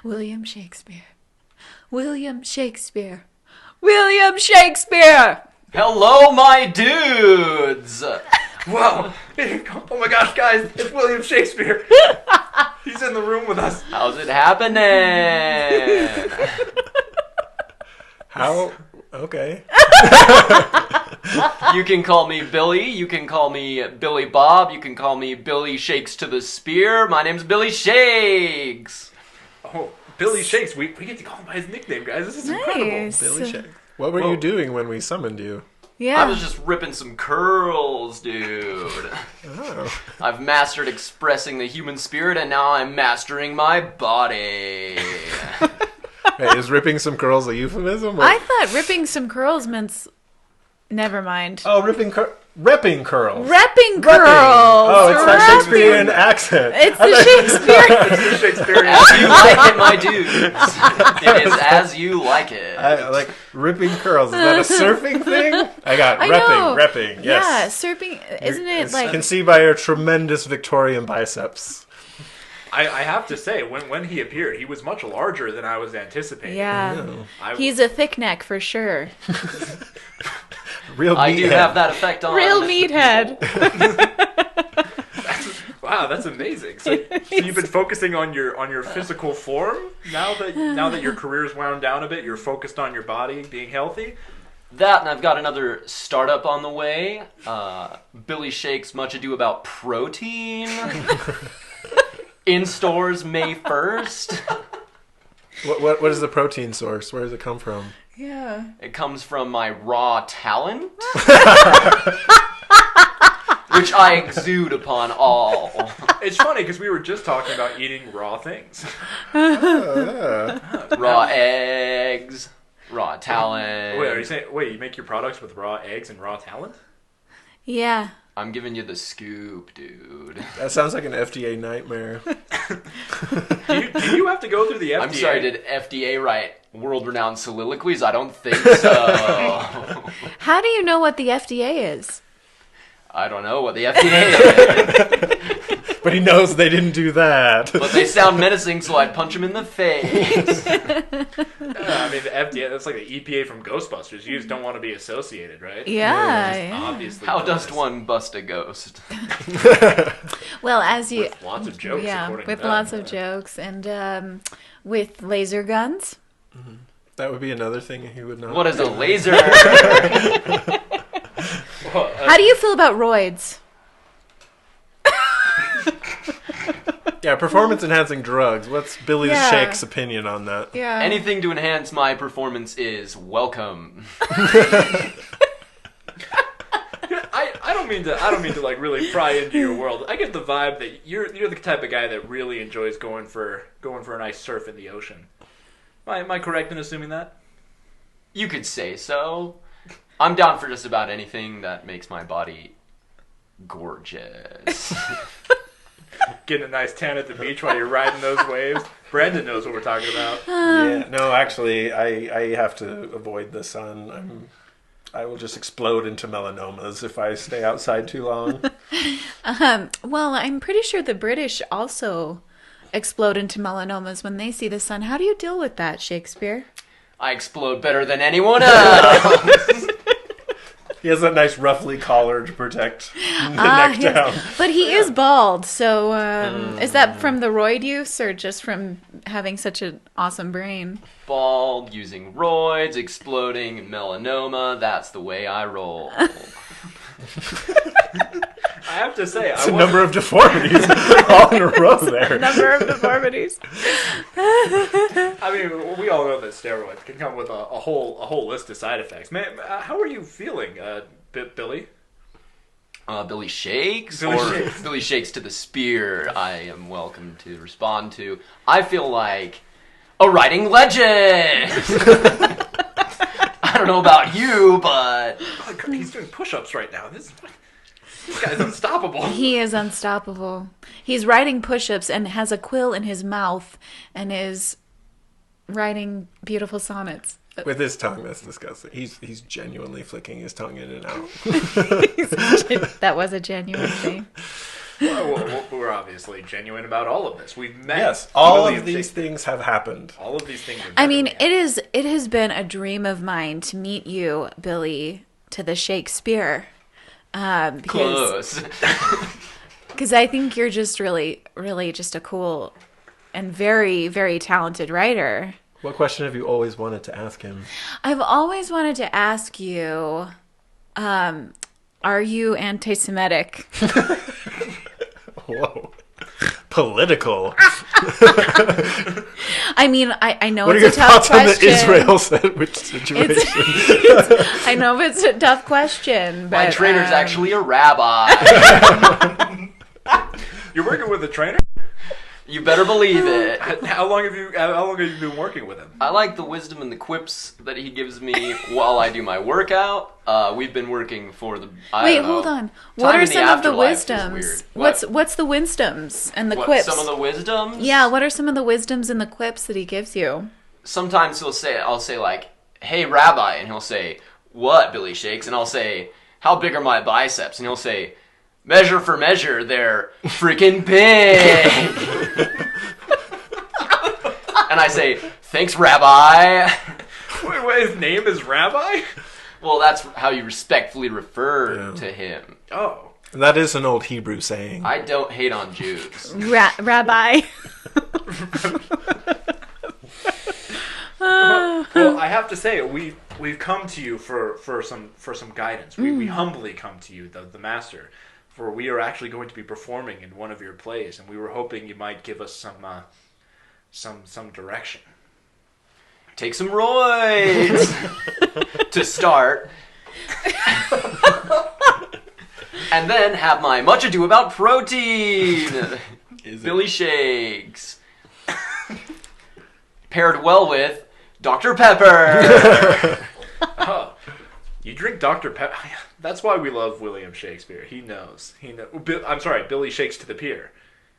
William Shakespeare. William Shakespeare. William Shakespeare! Hello, my dudes! Wow. Oh my gosh, guys, it's William Shakespeare. He's in the room with us. How's it happening? How? Okay. You can call me Billy, you can call me Billy Bob, you can call me Billy Shakes to the Spear. My name's Billy Shakes. Oh, Billy Shakes. We get to call him by his nickname, guys. This is incredible. Billy Shakes. What were you doing when we summoned you? Yeah. I was just ripping some curls, dude. Oh. I've mastered expressing the human spirit, and now I'm mastering my body. Hey, is ripping some curls a euphemism? Or... I thought ripping some curls meant... Never mind. Oh, repping curls. Repping curls. Oh, it's that Repping. Shakespearean accent. It's the Shakespeare. It's the Shakespearean. As you like it, my dudes. It is as you like it. I like ripping curls. Is that a surfing thing? I got I know. repping. Yes. Yeah, surfing. Isn't it like... Can see by your tremendous Victorian biceps. I have to say, when he appeared, he was much larger than I was anticipating. Yeah. No. He's a thick neck for sure. Real meathead. I do have that effect on. Real meathead. Wow, that's amazing. So you've been focusing on your physical form now that your career's wound down a bit. You're focused on your body being healthy. That, and I've got another startup on the way. Billy Shakes Much Ado About Protein. In stores May 1st. What is the protein source? Where does it come from? Yeah. It comes from my raw talent, which I exude upon all. It's funny because we were just talking about eating raw things. Raw eggs, raw talent. Wait, are you saying? Wait, you make your products with raw eggs and raw talent? Yeah. I'm giving you the scoop, dude. That sounds like an FDA nightmare. Do you have to go through the FDA? I'm sorry, did FDA write world-renowned soliloquies? I don't think so. How do you know what the FDA is? I don't know what the FDA is. But he knows they didn't do that. But they sound menacing, so I'd punch him in the face. I mean, the FDA, that's like the EPA from Ghostbusters. You just don't want to be associated, right? Yeah. Obviously. How does one bust a ghost? Well, as you... With lots of jokes, Yeah, according with to them. lots of jokes and with laser guns. That would be another thing he would know. What is a laser? How do you feel about roids? Yeah, performance-enhancing drugs. What's Billy Yeah. Shake's opinion on that? Yeah. Anything to enhance my performance is welcome. I don't mean to like really pry into your world. I get the vibe that you're the type of guy that really enjoys going for a nice surf in the ocean. Am I correct in assuming that? You could say so. I'm down for just about anything that makes my body gorgeous. Getting a nice tan at the beach while you're riding those waves. Brandon knows what we're talking about. Yeah, no, actually, I have to avoid the sun. I will just explode into melanomas if I stay outside too long. Well, I'm pretty sure the British also explode into melanomas when they see the sun. How do you deal with that, Shakespeare? I explode better than anyone else. He has that nice roughly collar to protect the neck down. But he is bald, so is that from the roid use or just from having such an awesome brain? Bald, using roids, exploding, melanoma. That's the way I roll. I have to say, It's a number of deformities all in a row there. Number of deformities. I mean, we all know that steroids can come with a whole list of side effects. Man, how are you feeling, Billy? Billy Shakes? Billy or Shakes. Billy Shakes to the Spear, I am welcome to respond to. I feel like a writing legend! I don't know about you, but... Oh, he's doing push-ups right now. This guy's unstoppable. He is unstoppable. He's writing push-ups and has a quill in his mouth and is writing beautiful sonnets. With his tongue, that's disgusting. He's genuinely flicking his tongue in and out. That was a genuine thing. Well, we're obviously genuine about all of this. We've met. Yes, all William of these Shakespeare. things have happened. All of these things. I mean, it has been a dream of mine to meet you, Billy, to the Shakespeare. Close. Because I think you're just really, really just a cool and very, very talented writer. What question have you always wanted to ask him? I've always wanted to ask you, are you anti-Semitic? Whoa. Political. I mean, I know What are it's your a tough thoughts on the question. Israel sandwich situation? I know it's a tough question, but My trainer's actually a rabbi. You're working with a trainer. You better believe it. How long have you been working with him? I like the wisdom and the quips that he gives me while I do my workout. We've been working for the. Wait, hold on. What Time are in the some of the afterlife is wisdoms? weird. What's the wisdoms and the What, quips? some of the wisdoms? Yeah, what are some of the wisdoms and the quips that he gives you? Sometimes I'll say like, "Hey, Rabbi," and he'll say, "What, Billy Shakes?" And I'll say, "How big are my biceps?" And he'll say, "Measure for measure, they're freaking big." And I say, "Thanks, Rabbi." Wait, his name is Rabbi? Well, that's how you respectfully refer to him. Oh. That is an old Hebrew saying. I don't hate on Jews. Rabbi. Well, I have to say, we've come to you for some guidance. We humbly come to you, the master, for we are actually going to be performing in one of your plays, and we were hoping you might give us some direction. Take some roids to start. And then have my much ado about protein. Billy Shakes. Paired well with Dr. Pepper. Oh, you drink Dr. Pepper. That's why we love William Shakespeare. He knows. I'm sorry, Billy Shakes to the pier.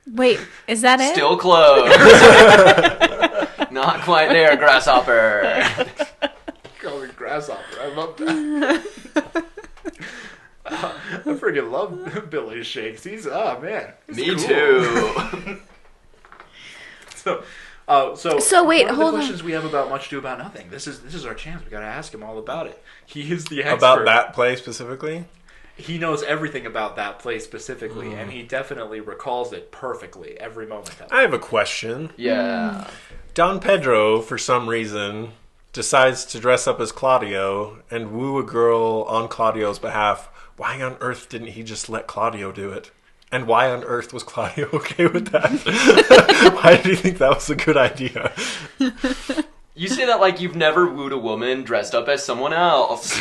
Wait, is that it? Still close. Not quite there, grasshopper. Call me grasshopper. I love that. I freaking love Billy Shakes. He's man. He's Me cool. too. So wait, one of hold the on. questions we have about Much Ado About Nothing. This is our chance. We got to ask him all about it. He is the expert. About that play specifically? He knows everything about that play specifically, and he definitely recalls it perfectly every moment of it. I have a question. Yeah. Don Pedro, for some reason, decides to dress up as Claudio and woo a girl on Claudio's behalf. Why on earth didn't he just let Claudio do it? And why on earth was Claudio okay with that? Why did he think that was a good idea? You say that like you've never wooed a woman dressed up as someone else.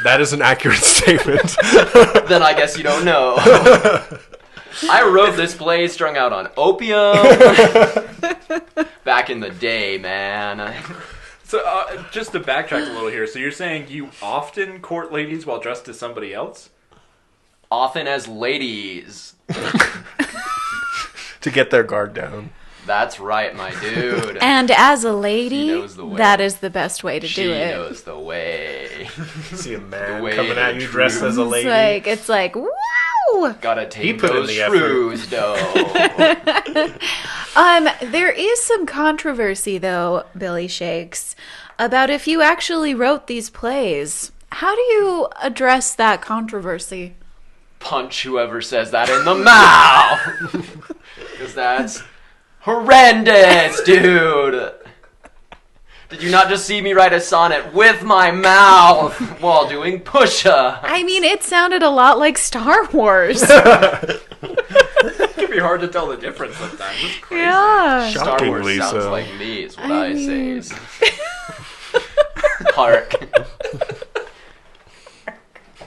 That is an accurate statement. Then I guess you don't know. I wrote this play strung out on opium. Back in the day, man. So just to backtrack a little here, so you're saying you often court ladies while dressed as somebody else? Often as ladies. To get their guard down. That's right, my dude. And as a She lady, knows the way. that is the best way to She do it. knows the way. See a man The way coming at the you dressed as a truth. lady. It's like, wow! Gotta take put in those the effort. shrews, though. There is some controversy, though, Billy Shakes, about if you actually wrote these plays. How do you address that controversy? Punch whoever says that in the mouth. Because that's horrendous, dude. Did you not just see me write a sonnet with my mouth while doing push-ups? I mean, it sounded a lot like Star Wars. It can be hard to tell the difference sometimes. It's crazy. Yeah. Star Wars Shockingly sounds so. like me, is what I I mean- say. Hark.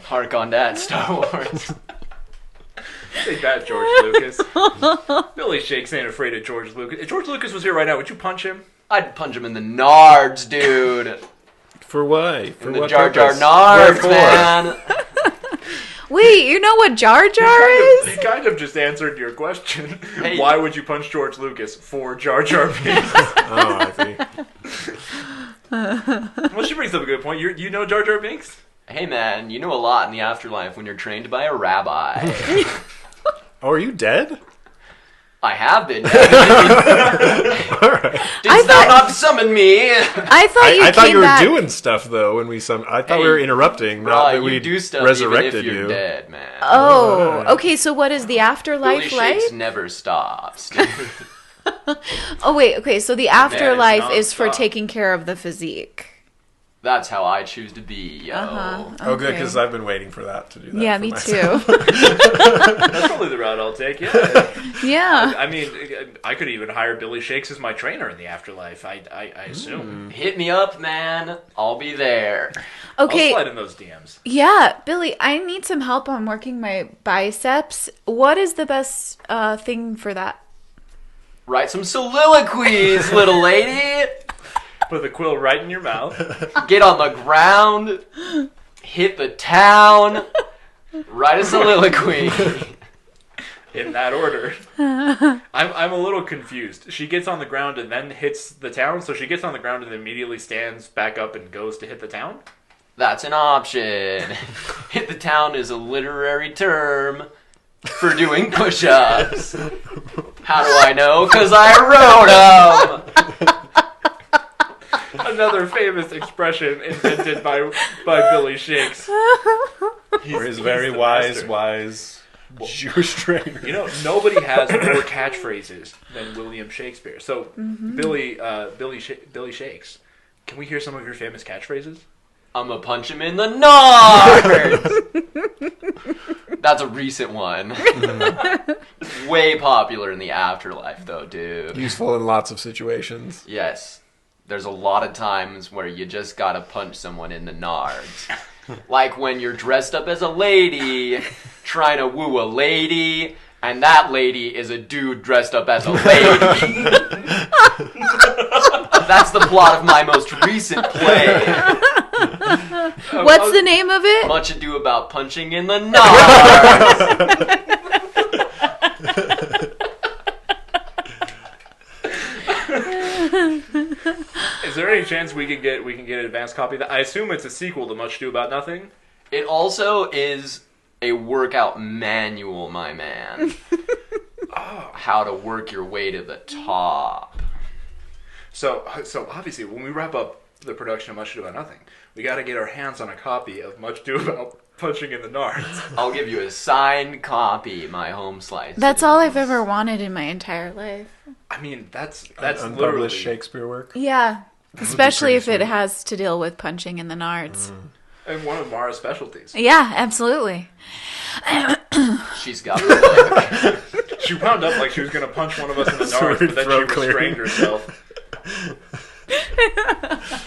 Hark on that, Star Wars. Take that, George Lucas. Billy Shakes ain't afraid of George Lucas. If George Lucas was here right now, would you punch him? I'd punch him in the nards, dude. For why? For In the what Jar Jar purpose? nards, Wherefore? man. Wait, you know what Jar Jar He is? kind of just answered your question. Hey. Why would you punch George Lucas for Jar Jar Binks? Oh, I see. Well, she brings up a good point. You know Jar Jar Binks? Hey, man, you know a lot in the afterlife when you're trained by a rabbi. Oh, are you dead? I have been. All right. Didst thou not summon me? I thought you I thought came you were back. doing stuff though when we I thought we were interrupting, not Right, that we you do stuff resurrected even if you're you. dead, man. Oh, okay. So what is the Billy afterlife like? Shakes never stops. dude. Oh wait, okay. So the afterlife is for nonstop. taking care of the physique. That's how I choose to be, yo. Oh, good, because I've been waiting for that to do that. Yeah, for me myself. too. That's probably the route I'll take. Yeah. Yeah. I mean, I could even hire Billy Shakes as my trainer in the afterlife. I assume. Hit me up, man. I'll be there. I'll Okay. slide in those DMs. Yeah, Billy, I need some help on working my biceps. What is the best thing for that? Write some soliloquies, little lady. Put the quill right in your mouth. Get on the ground. Hit the town. Write a soliloquy. In that order. I'm a little confused. She gets on the ground and then hits the town, so she gets on the ground and immediately stands back up and goes to hit the town? That's an option. Hit the town is a literary term for doing push-ups. How do I know? 'Cause I wrote them. Another famous expression invented by Billy Shakes. Or his very the wise master. Jewish trainer. You know, nobody has more catchphrases than William Shakespeare. So, Billy Shakes, can we hear some of your famous catchphrases? I'ma punch him in the nards. That's a recent one. Way popular in the afterlife, though, dude. Useful in lots of situations. Yes. There's a lot of times where you just gotta punch someone in the nards. Like when you're dressed up as a lady, trying to woo a lady, and that lady is a dude dressed up as a lady. That's the plot of my most recent play. What's the name of it? Much ado about punching in the nards. Is there any chance we can get an advanced copy of that? I assume it's a sequel to Much Ado About Nothing. It also is a workout manual, my man. How to work your way to the top. So obviously, when we wrap up the production of Much Ado About Nothing, we got to get our hands on a copy of Much Ado About Punching in the Nards. I'll give you a signed copy, my home slice. That's all I've ever wanted in my entire life. I mean, that's Unpublished literally Shakespeare work. Yeah. Especially if pretty it sweet. has to deal with punching in the nards. and one of Mara's specialties. Yeah, absolutely. She's got the look. She wound up like she was going to punch one of us in the So nards, but then she throat clearing. restrained herself.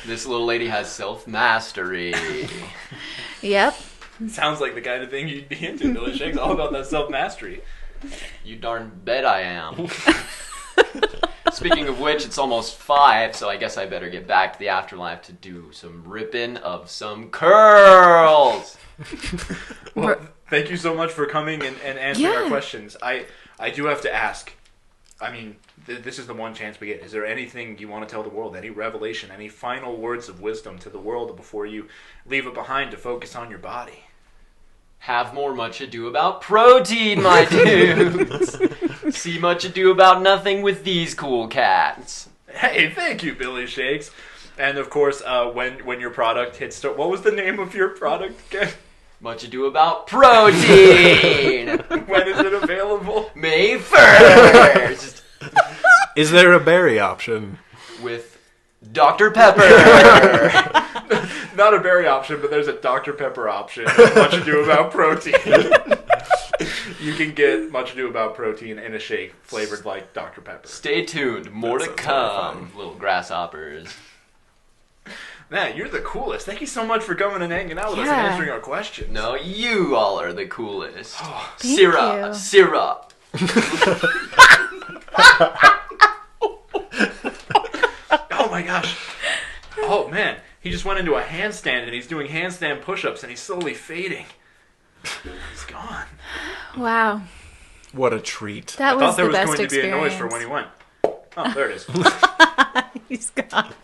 This little lady has self-mastery. Yep. Sounds like the kind of thing you'd be into, Billy Shakes. All about that self-mastery. You darn bet I am. Speaking of which, it's almost 5, so I guess I better get back to the afterlife to do some ripping of some curls. Well, thank you so much for coming and answering our Yeah. questions. I do have to ask. I mean, this is the one chance we get. Is there anything you want to tell the world? Any revelation? Any final words of wisdom to the world before you leave it behind to focus on your body? Have more much ado about protein, my dudes. See much ado about nothing with these cool cats. Hey, thank you, Billy Shakes. And of course, when your product hits store, what was the name of your product again? Much ado about protein. When is it available? May 1st. Is there a berry option? With Dr. Pepper. Not a berry option, but there's a Dr. Pepper option. Much ado about protein. You can get Much Ado About Protein in a shake flavored like Dr. Pepper. Stay tuned. More to That sounds come, little grasshoppers. Man, you're the coolest. Thank you so much for coming and hanging out with us Yeah. and answering our questions. No, you all are the coolest. Thank Syrup. you. Syrup. Oh my gosh. Oh man, he just went into a handstand and he's doing handstand push-ups and he's slowly fading. He's gone. Wow. What a treat. That I was thought there the was best going to be a experience. noise for when he went. Oh, there it is. He's gone.